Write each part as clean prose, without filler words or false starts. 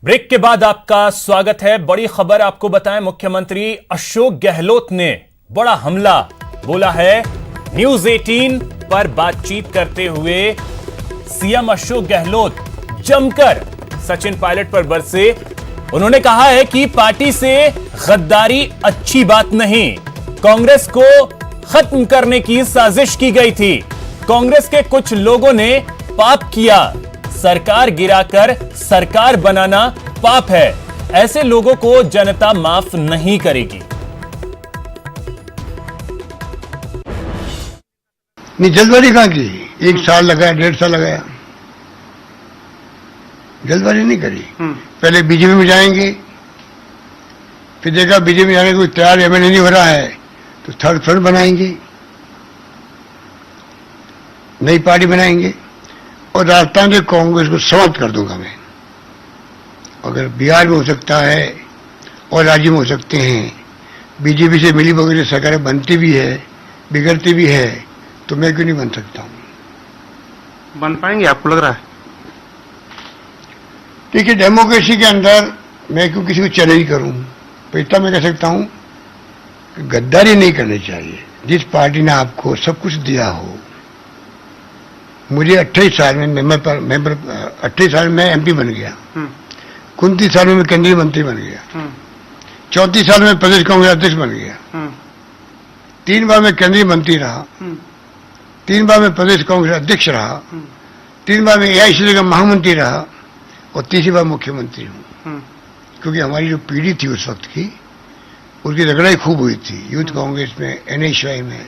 Break के बाद आपका स्वागत है। बड़ी खबर आपको बताएं, मुख्यमंत्री अशोक गहलोत ने बड़ा हमला बोला है। न्यूज 18 पर बातचीत करते हुए सीएम अशोक गहलोत जमकर सचिन पायलट पर बरसे। उन्होंने कहा है कि पार्टी से गद्दारी अच्छी बात नहीं, कांग्रेस को खत्म करने की साजिश की गई थी। कांग्रेस के कुछ लोगों ने पाप किया, सरकार गिराकर सरकार बनाना पाप है। ऐसे लोगों को जनता माफ नहीं करेगी। नहीं, जल्दबाजी कहां की? 1 साल लगाया, 1.5 साल लगाया, जल्दबाजी नहीं करी। पहले बीजेपी में जाएंगे, फिर देखा बीजेपी में जाने को तैयार एमएलए नहीं हो रहा है तो थर्ड फ्रंट बनाएंगे, नई पार्टी बनाएंगे और राजस्थान के कांग्रेस को समाप्त कर दूंगा मैं। अगर बिहार में हो सकता है और राज्य में हो सकते हैं, बीजेपी से मिली भगत सरकारें बनती भी है, बिगड़ती भी है, तो मैं क्यों नहीं बन सकता हूं? बन पाएंगे आपको लग रहा है? देखिए, डेमोक्रेसी के अंदर मैं क्यों किसी को चैलेंज करूं? तो इतना मैं कह सकता हूं कि गद्दारी नहीं करनी चाहिए। जिस पार्टी ने आपको सब कुछ दिया हो, मुझे 28 साल में मेंबर 28 साल में एमपी बन गया, 29 साल में मैं केंद्रीय मंत्री बन गया, 34 साल में प्रदेश कांग्रेस अध्यक्ष बन गया, 3 बार मैं केंद्रीय मंत्री रहा, 3 बार मैं प्रदेश कांग्रेस अध्यक्ष रहा, 3 बार मैं एआईसीसी का महामंत्री रहा और तीसरी बार मुख्यमंत्री हूं। क्योंकि हमारी जो पीढ़ी थी उस वक्त की, उसकी रगड़ाई खूब हुई थी यूथ कांग्रेस में, एनएसयूआई में,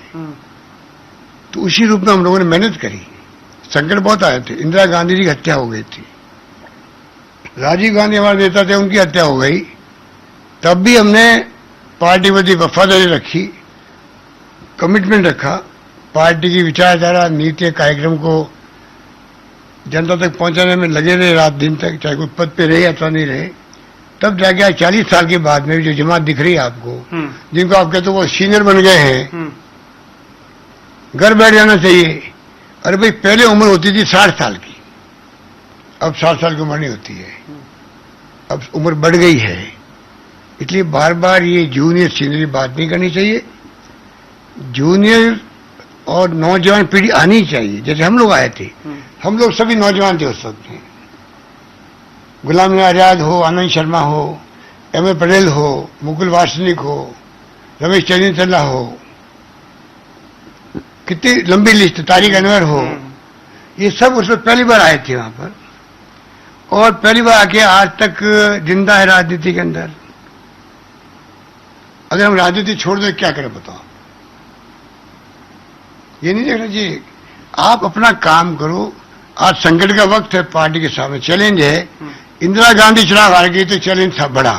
तो उसी रूप में हम लोगों ने मेहनत करी। संकट बहुत आए थे। इंदिरा गांधी जी की हत्या हो गई थी, राजीव गांधी हमारे नेता थे, उनकी हत्या हो गई, तब भी हमने पार्टी के प्रति वफादारी रखी, कमिटमेंट रखा, पार्टी की विचारधारा, नीति, कार्यक्रम को जनता तक पहुंचाने में लगे रहे रात दिन तक, चाहे कोई पद पे रहे अथवा नहीं रहे। तब जाके आज 40 साल के बाद में जो जमात दिख रही है आपको, जिनको आप कहते हो वो सीनियर बन गए हैं, घर बैठ जाना चाहिए। अरे भाई, पहले उम्र होती थी 60 साल की, अब 60 साल की उम्र नहीं होती है, अब उम्र बढ़ गई है। इसलिए बार बार ये जूनियर सीनियर बात नहीं करनी चाहिए। जूनियर और नौजवान पीढ़ी आनी चाहिए। जैसे हम लोग आए थे, हम लोग सभी नौजवान थे उस वक्त में। गुलाम नबी आजाद हो, आनंद शर्मा हो, एमए पटेल हो, मुकुल वासनिक हो, रमेश चंद्रला हो, कितनी लंबी लिस्ट, तारिक अनवर हो, ये सब उसमें पहली बार आए थे वहां पर, और पहली बार आके आज तक जिंदा है राजनीति के अंदर। अगर हम राजनीति छोड़ दें क्या करें बताओ? ये नहीं देखना चाहिए। आप अपना काम करो। आज संकट का वक्त है, पार्टी के सामने चैलेंज है। इंदिरा गांधी चुनाव हार गई तो चैलेंज था बड़ा।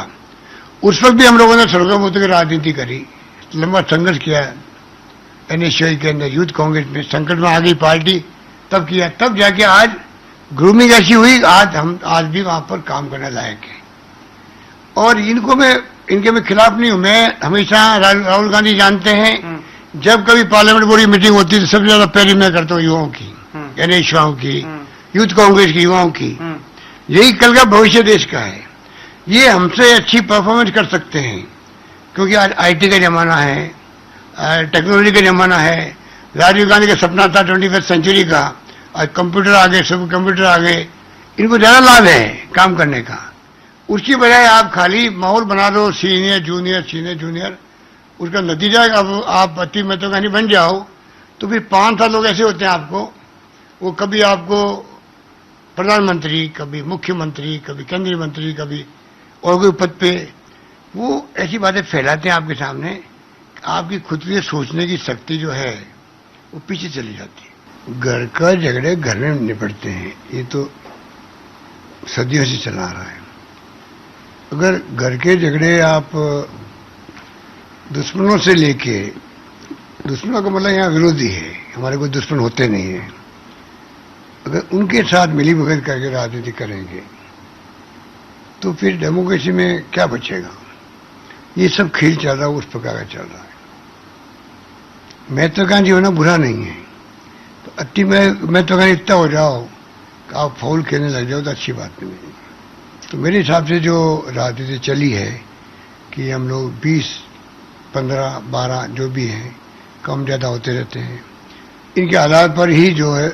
उस वक्त भी हम लोगों ने सड़कों पर उतर राजनीति करी, लंबा संघर्ष किया। एनएसयूआई के अंदर, यूथ कांग्रेस में संकट में आ गई पार्टी, तब किया, तब जाके आज ग्रूमिंग ऐसी हुई, आज भी वहां पर काम करने लायक है। और इनके मैं खिलाफ नहीं हूं। मैं हमेशा राहुल गांधी जानते हैं, जब कभी पार्लियामेंट बोर्ड की मीटिंग होती है तो सबसे ज्यादा पहले मैं करता हूँ युवाओं की, एनएसयूआई की, यूथ कांग्रेस की, युवाओं की। यही कल का भविष्य देश का है। ये हमसे अच्छी परफॉर्मेंस कर सकते हैं, क्योंकि आज आईटी का जमाना है, टेक्नोलॉजी का जमाना है। राजीव गांधी का सपना था 21वीं सेंचुरी का, आज कंप्यूटर आ गए, सब कंप्यूटर आ गए, इनको ज्यादा लाभ है काम करने का। उसकी बजाय आप खाली माहौल बना दो, सीनियर जूनियर, सीनियर जूनियर, उसका नतीजा अब आप अति महत्वाकांक्षी बन जाओ तो फिर 5 साल लोग ऐसे होते हैं आपको, वो कभी आपको प्रधानमंत्री, कभी मुख्यमंत्री, कभी केंद्रीय मंत्री, कभी और कोई पद पे, वो ऐसी बातें फैलाते हैं आपके सामने, आपकी खुद की सोचने की शक्ति जो है वो पीछे चली जाती है। घर का झगड़े घर में निपटते हैं, ये तो सदियों से चला आ रहा है। अगर घर के झगड़े आप दुश्मनों से लेके, दुश्मनों का मतलब यहाँ विरोधी है, हमारे कोई दुश्मन होते नहीं है, अगर उनके साथ मिली भगत करके राजनीति करेंगे तो फिर डेमोक्रेसी में क्या बचेगा? ये सब खेल चल रहा है, उस प्रकार का चल रहा है। महत्वाकांक्षी होना बुरा नहीं है, तो अति महत्वाकांक्षी इतना हो जाओ कि आप फाउल खेलने लग जाओ तो अच्छी बात नहीं है। तो मेरे हिसाब से जो राजनीति चली है कि हम लोग 20, 15, 12 जो भी हैं कम ज़्यादा होते रहते हैं, इनके आधार पर ही जो है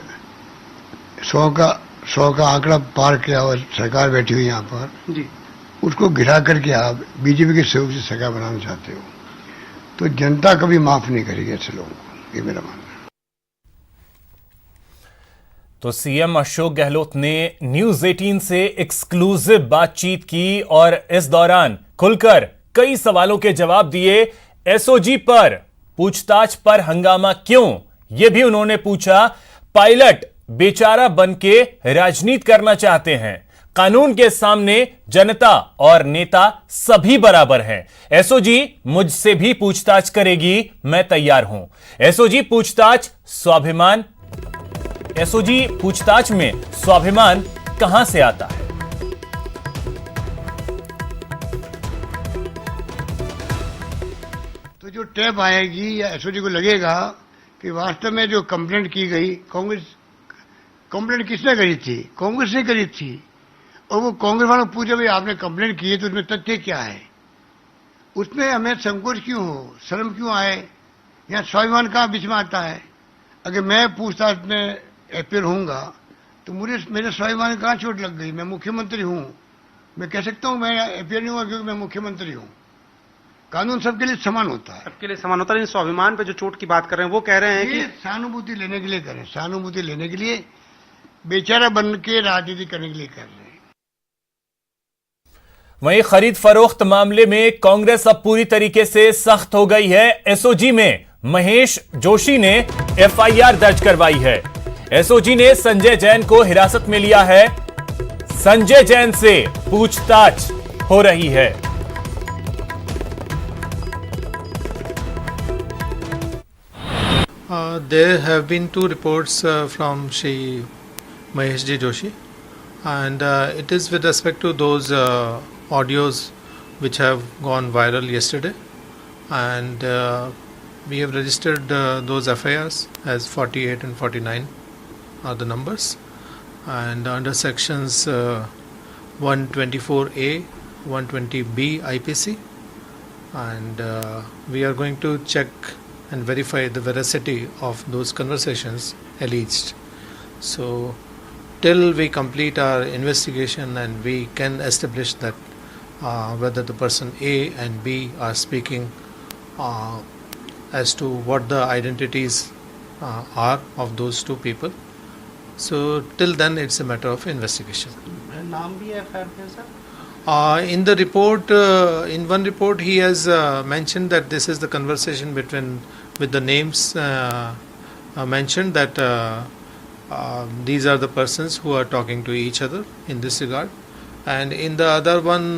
100 का आंकड़ा पार किया और सरकार बैठी हुई यहाँ पर जी, उसको गिरा करके आप बीजेपी के सहयोग से सरकार बनाना चाहते हो तो जनता कभी माफ नहीं करेगी ऐसे लोगों को, ये मेरा मानना है। तो सीएम अशोक गहलोत ने न्यूज 18 से एक्सक्लूसिव बातचीत की और इस दौरान खुलकर कई सवालों के जवाब दिए। एसओजी पर पूछताछ पर हंगामा क्यों, यह भी उन्होंने पूछा। पायलट बेचारा बनके राजनीति करना चाहते हैं, कानून के सामने जनता और नेता सभी बराबर हैं। एसओजी मुझसे भी पूछताछ करेगी, मैं तैयार हूं। एसओजी पूछताछ में स्वाभिमान कहां से आता है? तो जो टैब आएगी या एसओजी को लगेगा कि वास्तव में जो कंप्लेंट की गई, कंप्लेंट किसने करी थी? कांग्रेस ने करी थी। और वो कांग्रेस वालों पूछे भाई आपने कंप्लेंट की है तो उसमें तथ्य क्या है? उसमें हमें संकोच क्यों हो, शर्म क्यों आए? यहाँ स्वाभिमान कहाँ बीच में आता है? अगर मैं पूछताछ में अपीयर होऊंगा तो मेरे स्वाभिमान कहाँ चोट लग गई? मैं मुख्यमंत्री हूं, मैं कह सकता हूं मैं अपीयर नहीं हुआ क्योंकि मैं मुख्यमंत्री हूं। कानून सबके लिए समान होता है, सबके लिए समान होता है। लेकिन स्वाभिमान पे जो चोट की बात कर रहे हैं वो कह रहे हैं कि सहानुभूति लेने के लिए करें, सहानुभूति लेने के लिए, बेचारा बन के राजनीति करने के लिए कर रहे हैं। वहीं खरीद फरोख्त मामले में कांग्रेस अब पूरी तरीके से सख्त हो गई है। एसओजी में महेश जोशी ने एफआईआर दर्ज करवाई है। एसओजी ने संजय जैन को हिरासत में लिया है। संजय जैन से पूछताछ हो रही है। There have been 2 reports from Shri Mahesh Ji Joshi, and it is with respect to those audios which have gone viral yesterday, and we have registered those FIRs as 48 and 49 are the numbers, and under sections 124A, 120B IPC, and we are going to check and verify the veracity of those conversations alleged. So till we complete our investigation and we can establish that whether the person A and B are speaking as to what the identities are of those 2 people, so till then it's a matter of investigation. नाम भी है FIR में sir? In the report, in one report, he has mentioned that this is the conversation with the names mentioned, that these are the persons who are talking to each other in this regard. And in the other one,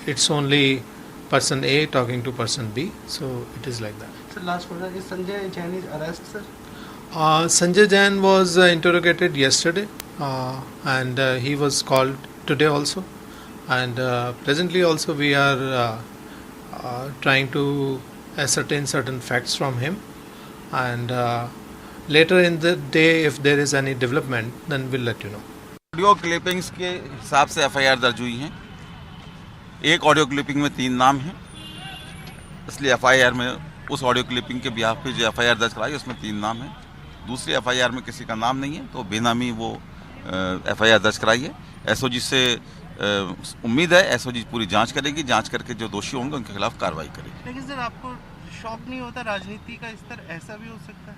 it's only person A talking to person B. So it is like that. Sir, last question, is Sanjay Jain is arrested, sir? Sanjay Jain was interrogated yesterday, and he was called today also. And presently also we are trying to ascertain certain facts from him, and later in the day if there is any development then we'll let you know. Audio clippings के हिसाब से FIR दर्ज हुई हैं। एक audio clipping में 3 नाम हैं, इसलिए एफआईआर में उस ऑडियो क्लिपिंग के बिहाफ पे जो एफआईआर दर्ज कराई उसमें 3 नाम हैं। दूसरी एफआईआर में किसी का नाम नहीं है, तो बेनामी वो एफआईआर दर्ज कराई है। एसओजी से उम्मीद है एसओजी पूरी जांच करेगी, जांच करके जो दोषी होंगे उनके खिलाफ कार्रवाई करेगी। लेकिन सर आपको शौक नहीं होता राजनीति का स्तर ऐसा भी हो सकता है?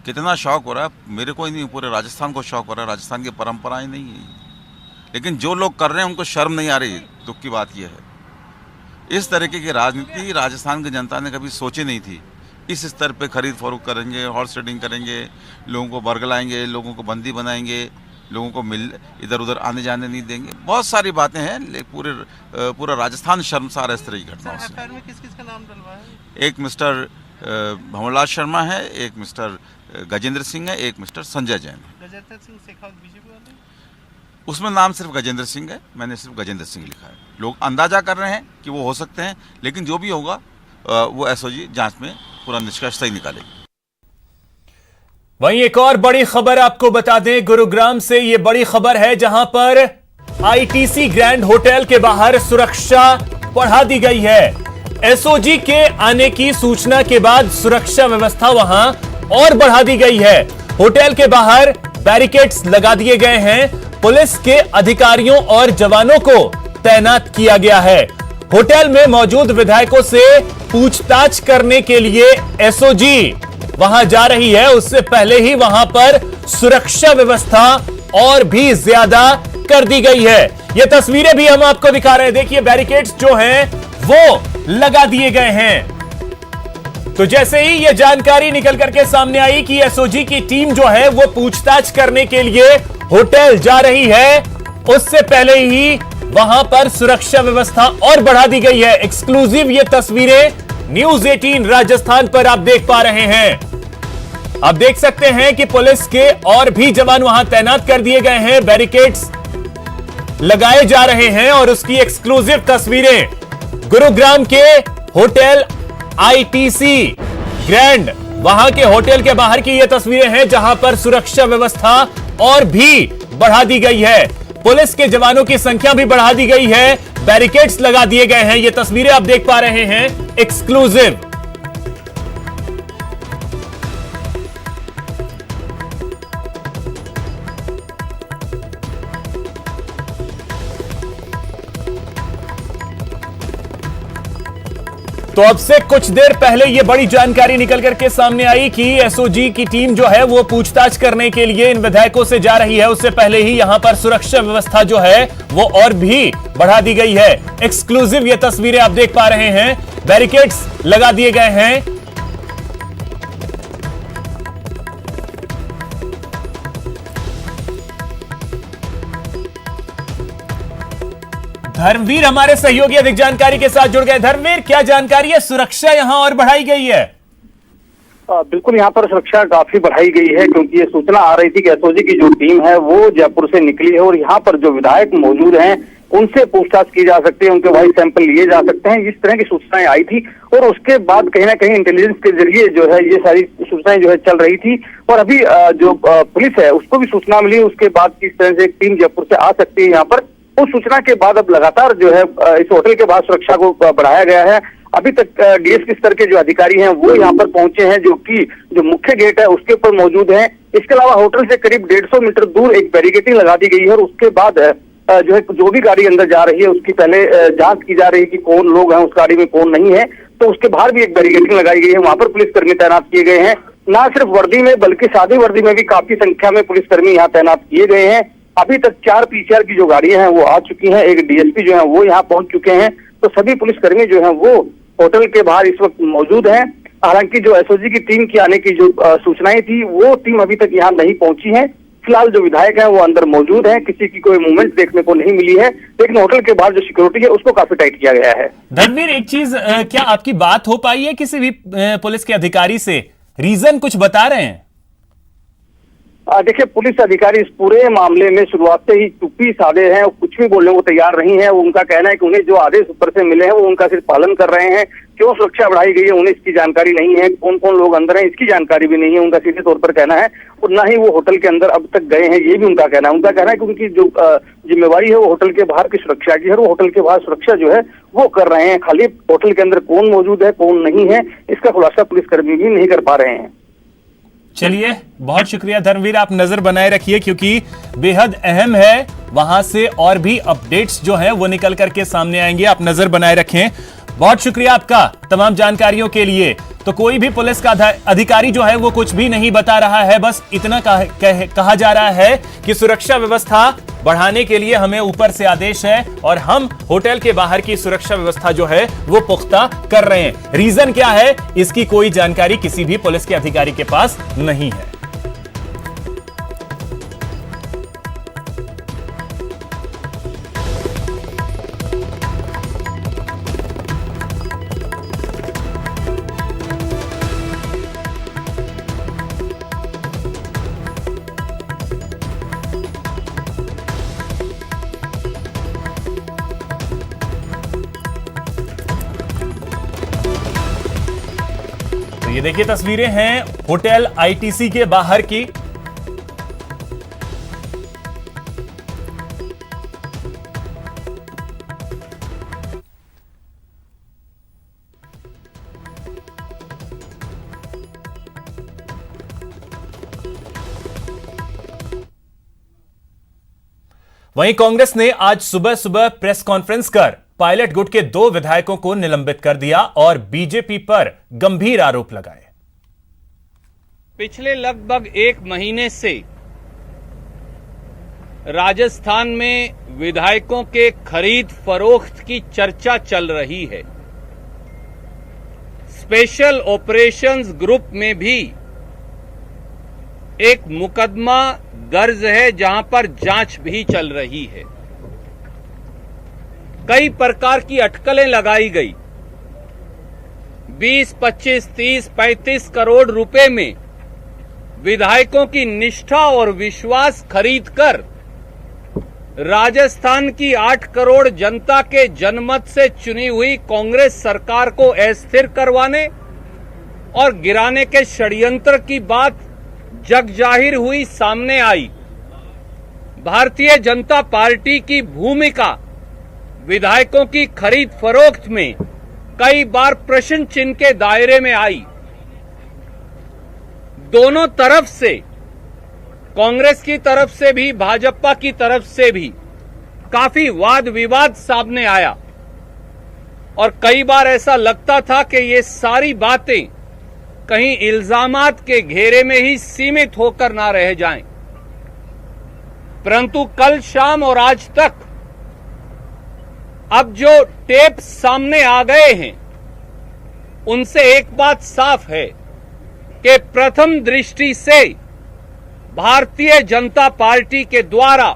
कितना शौक हो रहा है, मेरे को ही नहीं, पूरे राजस्थान को शौक हो रहा है। राजस्थान की परंपराएं नहीं है, लेकिन जो लोग कर रहे हैं उनको शर्म नहीं आ रही। दुख की बात यह है इस तरीके की राजनीति राजस्थान की जनता ने कभी सोची नहीं थी। इस स्तर पे खरीद फरोख्त करेंगे, हॉर्स ट्रेडिंग करेंगे, लोगों को बरगलाएंगे, लोगों को बंदी बनाएंगे, लोगों को इधर उधर आने जाने नहीं देंगे। बहुत सारी बातें हैं, पूरा राजस्थान शर्मसार है इस तरह की घटनाओं से। एफआईआर में किस किस का नाम डलवा है? एक मिस्टर भंवरलाल शर्मा है, एक मिस्टर गजेंद्र सिंह है, एक मिस्टर संजय जैन है। गजेंद्र सिंह शेखावत बीजेपी वाले? उसमें नाम सिर्फ गजेंद्र सिंह है, मैंने सिर्फ गजेंद्र सिंह लिखा है। लोग अंदाजा कर रहे हैं कि वो हो सकते हैं, लेकिन जो भी होगा वो एसओजी जांच में पूरा निष्कर्ष सही निकालेगी। वहीं एक और बड़ी खबर आपको बता दें, गुरुग्राम से ये बड़ी खबर है, जहां पर आईटीसी ग्रैंड होटल के बाहर सुरक्षा बढ़ा दी गई है। एसओजी के आने की सूचना के बाद सुरक्षा व्यवस्था वहां और बढ़ा दी गई है। होटल के बाहर बैरिकेड्स लगा दिए गए हैं। पुलिस के अधिकारियों और जवानों को तैनात किया गया है। होटल में मौजूद विधायकों से पूछताछ करने के लिए एसओजी वहां जा रही है। उससे पहले ही वहां पर सुरक्षा व्यवस्था और भी ज्यादा कर दी गई है। ये तस्वीरें भी हम आपको दिखा रहे हैं। देखिए, बैरिकेड्स जो हैं वो लगा दिए गए हैं। तो जैसे ही ये जानकारी निकल करके सामने आई कि एसओजी की टीम जो है वो पूछताछ करने के लिए होटल जा रही है, उससे पहले ही वहां पर सुरक्षा व्यवस्था और बढ़ा दी गई है। एक्सक्लूसिव ये तस्वीरें न्यूज 18 राजस्थान पर आप देख पा रहे हैं। आप देख सकते हैं कि पुलिस के और भी जवान वहां तैनात कर दिए गए हैं। बैरिकेड्स लगाए जा रहे हैं और उसकी एक्सक्लूसिव तस्वीरें गुरुग्राम के होटल आईटीसी ग्रैंड, वहां के होटल के बाहर की ये तस्वीरें हैं जहां पर सुरक्षा व्यवस्था और भी बढ़ा दी गई है। पुलिस के जवानों की संख्या भी बढ़ा दी गई है। बैरिकेड्स लगा दिए गए हैं। ये तस्वीरें आप देख पा रहे हैं एक्सक्लूसिव। तो अब से कुछ देर पहले ये बड़ी जानकारी निकल करके सामने आई कि एसओजी की टीम जो है वो पूछताछ करने के लिए इन विधायकों से जा रही है। उससे पहले ही यहां पर सुरक्षा व्यवस्था जो है वो और भी बढ़ा दी गई है। एक्सक्लूसिव ये तस्वीरें आप देख पा रहे हैं। बैरिकेड्स लगा दिए गए हैं। धर्मवीर हमारे सहयोगी अधिक जानकारी के साथ जुड़ गए। धर्मवीर, क्या जानकारी है? सुरक्षा यहां और बढ़ाई गई है? बिल्कुल, यहाँ पर सुरक्षा काफी बढ़ाई गई है क्योंकि ये सूचना आ रही थी कि एसओजी की जो टीम है वो जयपुर से निकली है और यहाँ पर जो विधायक मौजूद हैं उनसे पूछताछ की जा सकती है, उनके वॉइस सैंपल लिए जा सकते हैं। इस तरह की सूचनाएं आई थी और उसके बाद कहीं ना कहीं इंटेलिजेंस के जरिए जो है ये सारी सूचनाएं जो है चल रही थी और अभी जो पुलिस है उसको भी सूचना मिली। उसके बाद किस तरह से एक टीम जयपुर से आ सकती है यहाँ पर, उस सूचना के बाद अब लगातार जो है इस होटल के बाहर सुरक्षा को बढ़ाया गया है। अभी तक डीएसपी स्तर के जो अधिकारी हैं वो यहाँ पर पहुंचे हैं, जो कि जो मुख्य गेट है उसके ऊपर मौजूद हैं। इसके अलावा होटल से करीब 150 मीटर दूर एक बैरिकेडिंग लगा दी गई है और उसके बाद जो है जो भी गाड़ी अंदर जा रही है उसकी पहले जांच की जा रही है कि कौन लोग हैं उस गाड़ी में, कौन नहीं है। तो उसके बाहर भी एक बैरिकेडिंग लगाई गई है। वहां पर पुलिसकर्मी तैनात किए गए हैं। ना सिर्फ वर्दी में बल्कि सादी वर्दी में भी काफी संख्या में पुलिसकर्मी यहाँ तैनात किए गए हैं। अभी तक 4 पीसीआर की जो गाड़ियां हैं वो आ चुकी हैं। एक डीएसपी जो है वो यहाँ पहुंच चुके हैं। तो सभी पुलिसकर्मी जो हैं वो होटल के बाहर इस वक्त मौजूद हैं। हालांकि जो एसओजी की टीम की आने की जो सूचनाएं थी वो टीम अभी तक यहाँ नहीं पहुंची है। फिलहाल जो विधायक हैं वो अंदर मौजूद हैं। किसी की कोई मूवमेंट देखने को नहीं मिली है, लेकिन होटल के बाहर जो सिक्योरिटी है उसको काफी टाइट किया गया है। धर्मवीर, एक चीज, क्या आपकी बात हो पाई है किसी भी पुलिस के अधिकारी से? रीजन कुछ बता रहे हैं? देखिए, पुलिस अधिकारी इस पूरे मामले में शुरुआत से ही चुप्पी साधे हैं, कुछ भी बोलने को तैयार नहीं है। उनका कहना है कि उन्हें जो आदेश ऊपर से मिले हैं वो उनका सिर्फ पालन कर रहे हैं। क्यों सुरक्षा बढ़ाई गई है उन्हें इसकी जानकारी नहीं है, कौन कौन लोग अंदर हैं इसकी जानकारी भी नहीं है, उनका सीधे तौर पर कहना है। और ना ही वो होटल के अंदर अब तक गए हैं, ये भी उनका कहना है। उनका कहना है कि उनकी जो जिम्मेवारी है वो होटल के बाहर की सुरक्षा की है, वो होटल के बाहर सुरक्षा जो है वो कर रहे हैं। खाली होटल के अंदर कौन मौजूद है कौन नहीं है इसका खुलासा पुलिसकर्मी भी नहीं कर पा रहे हैं। चलिए, बहुत शुक्रिया धर्मवीर, आप नजर बनाए रखिए क्योंकि बेहद अहम है। वहां से और भी अपडेट्स जो हैं वो निकल करके सामने आएंगे। आप नजर बनाए रखें। बहुत शुक्रिया आपका तमाम जानकारियों के लिए। तो कोई भी पुलिस का अधिकारी जो है वो कुछ भी नहीं बता रहा है, बस इतना कहा जा रहा है कि सुरक्षा व्यवस्था बढ़ाने के लिए हमें ऊपर से आदेश है और हम होटल के बाहर की सुरक्षा व्यवस्था जो है वो पुख्ता कर रहे हैं। रीजन क्या है इसकी कोई जानकारी किसी भी पुलिस के अधिकारी के पास नहीं है। ये देखिए, तस्वीरें हैं होटल आईटीसी के बाहर की। वहीं कांग्रेस ने आज सुबह सुबह प्रेस कॉन्फ्रेंस कर पायलट गुट के 2 विधायकों को निलंबित कर दिया और बीजेपी पर गंभीर आरोप लगाए। पिछले लगभग 1 महीने से राजस्थान में विधायकों के खरीद फरोख्त की चर्चा चल रही है। स्पेशल ऑपरेशंस ग्रुप में भी एक मुकदमा दर्ज है, जहां पर जांच भी चल रही है। कई प्रकार की अटकलें लगाई गई। 20, 25, 30, 35 करोड़ रुपए में विधायकों की निष्ठा और विश्वास खरीदकर राजस्थान की 8 करोड़ जनता के जनमत से चुनी हुई कांग्रेस सरकार को अस्थिर करवाने और गिराने के षड्यंत्र की बात जगजाहिर हुई, सामने आई। भारतीय जनता पार्टी की भूमिका विधायकों की खरीद फरोख्त में कई बार प्रश्न चिन्ह के दायरे में आई। दोनों तरफ से, कांग्रेस की तरफ से भी भाजपा की तरफ से भी काफी वाद विवाद सामने आया और कई बार ऐसा लगता था कि ये सारी बातें कहीं इल्जामात के घेरे में ही सीमित होकर ना रह जाएं। परंतु कल शाम और आज तक अब जो टेप सामने आ गए हैं, उनसे एक बात साफ है कि प्रथम दृष्टि से भारतीय जनता पार्टी के द्वारा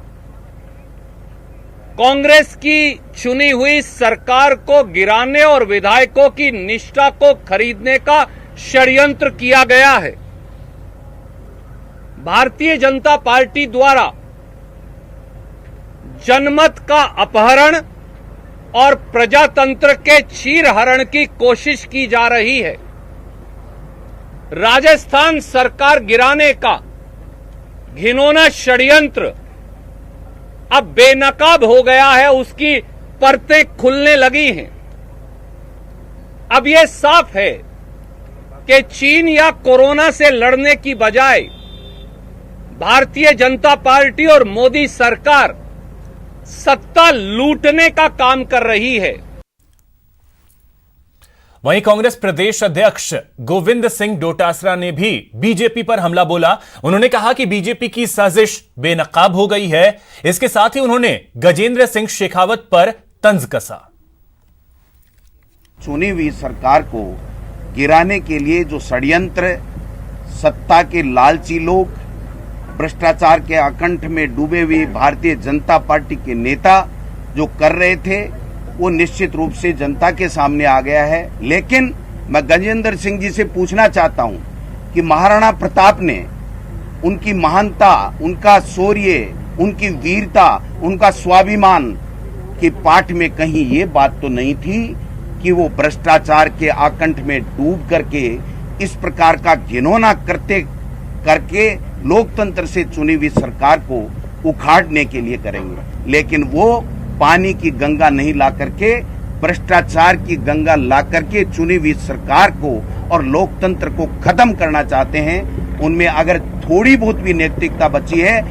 कांग्रेस की चुनी हुई सरकार को गिराने और विधायकों की निष्ठा को खरीदने का षड्यंत्र किया गया है। भारतीय जनता पार्टी द्वारा जनमत का अपहरण और प्रजातंत्र के चीरहरण की कोशिश की जा रही है। राजस्थान सरकार गिराने का घिनौना षड्यंत्र अब बेनकाब हो गया है, उसकी परतें खुलने लगी हैं। अब यह साफ है कि चीन या कोरोना से लड़ने की बजाय भारतीय जनता पार्टी और मोदी सरकार सत्ता लूटने का काम कर रही है। वहीं कांग्रेस प्रदेश अध्यक्ष गोविंद सिंह डोटासरा ने भी बीजेपी पर हमला बोला। उन्होंने कहा कि बीजेपी की साजिश बेनकाब हो गई है। इसके साथ ही उन्होंने गजेंद्र सिंह शेखावत पर तंज कसा। चुनी हुई सरकार को गिराने के लिए जो षड्यंत्र सत्ता के लालची लोग, भ्रष्टाचार के आकंठ में डूबे हुए भारतीय जनता पार्टी के नेता जो कर रहे थे, वो निश्चित रूप से जनता के सामने आ गया है। लेकिन मैं गजेंद्र सिंह जी से पूछना चाहता हूं कि महाराणा प्रताप ने उनकी महानता, उनका शौर्य, उनकी वीरता, उनका स्वाभिमान के पाठ में कहीं ये बात तो नहीं थी कि वो भ्रष्टाचार के आकंठ में डूब करके इस प्रकार का घिनौना करके लोकतंत्र से चुनी हुई सरकार को उखाड़ने के लिए करेंगे। लेकिन वो पानी की गंगा नहीं ला करके, भ्रष्टाचार की गंगा ला करके चुनी हुई सरकार को और लोकतंत्र को खत्म करना चाहते हैं। उनमें अगर थोड़ी बहुत भी नैतिकता बची है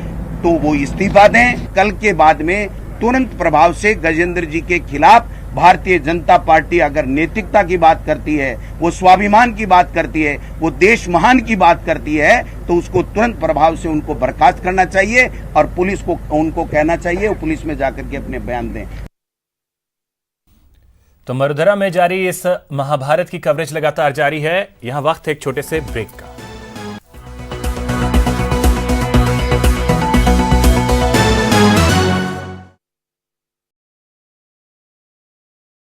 तो वो इस्तीफा दें। कल के बाद में तुरंत प्रभाव से गजेंद्र जी के खिलाफ भारतीय जनता पार्टी अगर नैतिकता की बात करती है, वो स्वाभिमान की बात करती है, वो देश महान की बात करती है, तो उसको तुरंत प्रभाव से उनको बर्खास्त करना चाहिए और पुलिस को उनको कहना चाहिए वो पुलिस में जाकर के अपने बयान दें। तो मरुधरा में जारी इस महाभारत की कवरेज लगातार जारी है। यहां वक्त एक छोटे से ब्रेक का।